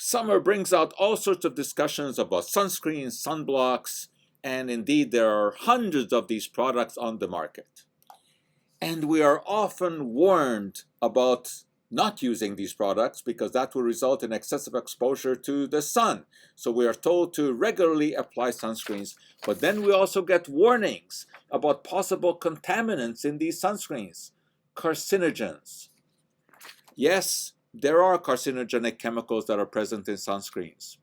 Summer brings out all sorts of discussions about sunscreens, sunblocks, and indeed there are hundreds of these products on the market. And we are often warned about not using these products because that will result in excessive exposure to the sun. So we are told to regularly apply sunscreens, but then we also get warnings about possible contaminants in these sunscreens, carcinogens. Yes, there are carcinogenic chemicals that are present in sunscreens,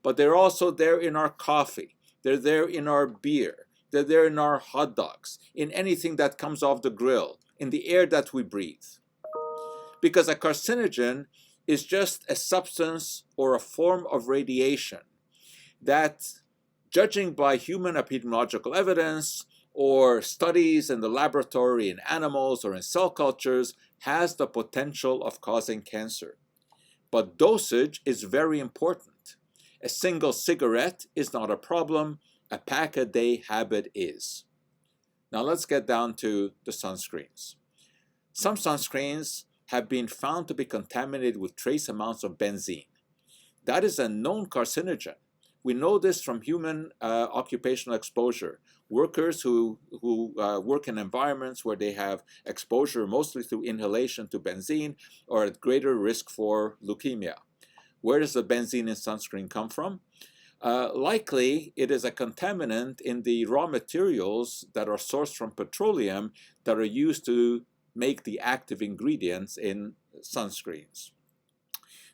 but they're also there in our coffee, they're there in our beer, they're there in our hot dogs, in anything that comes off the grill, in the air that we breathe. Because a carcinogen is just a substance or a form of radiation that, judging by human epidemiological evidence or studies in the laboratory in animals or in cell cultures, has the potential of causing cancer. But dosage is very important. A single cigarette is not a problem. A pack-a-day habit is. Now let's get down to the sunscreens. Some sunscreens have been found to be contaminated with trace amounts of benzene. That is a known carcinogen. We know this from human occupational exposure. Workers who work in environments where they have exposure mostly through inhalation to benzene are at greater risk for leukemia. Where does the benzene in sunscreen come from? Likely it is a contaminant in the raw materials that are sourced from petroleum that are used to make the active ingredients in sunscreens.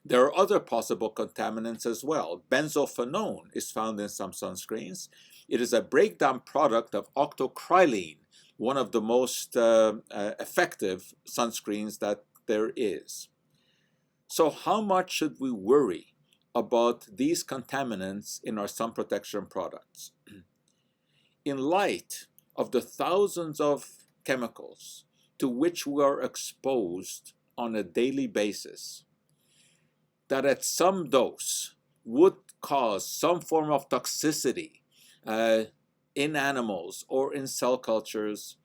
There are other possible contaminants as well. Benzophenone is found in some sunscreens. It is a breakdown product of octocrylene, one of the most effective sunscreens that there is. So how much should we worry about these contaminants in our sun protection products? In light of the thousands of chemicals to which we are exposed on a daily basis, that at some dose would cause some form of toxicity in animals or in cell cultures,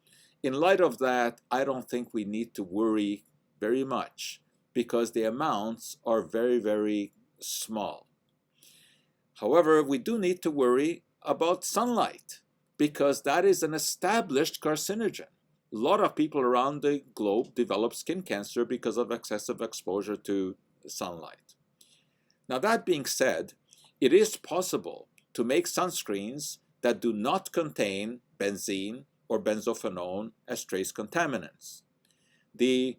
in light of that, I don't think we need to worry very much because the amounts are very, very small. However, we do need to worry about sunlight because that is an established carcinogen. A lot of people around the globe develop skin cancer because of excessive exposure to sunlight. Now that being said, it is possible to make sunscreens that do not contain benzene or benzophenone as trace contaminants. The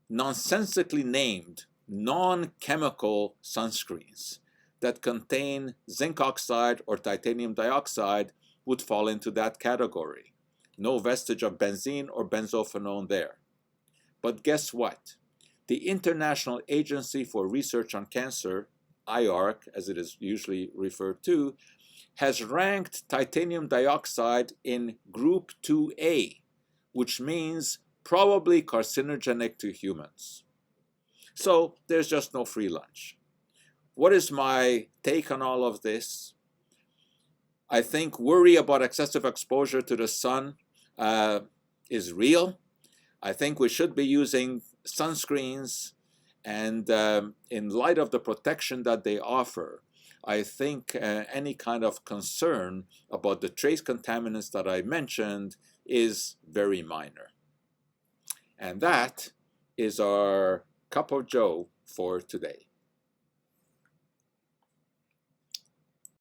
nonsensically named non-chemical sunscreens that contain zinc oxide or titanium dioxide would fall into that category. No vestige of benzene or benzophenone there. But guess what? The International Agency for Research on Cancer, IARC as it is usually referred to, has ranked titanium dioxide in group 2A, which means probably carcinogenic to humans. So there's just no free lunch. What is my take on all of this? I think worry about excessive exposure to the sun is real. I think we should be using sunscreens, and in light of the protection that they offer, I think any kind of concern about the trace contaminants that I mentioned is very minor. And that is our cup of joe for today.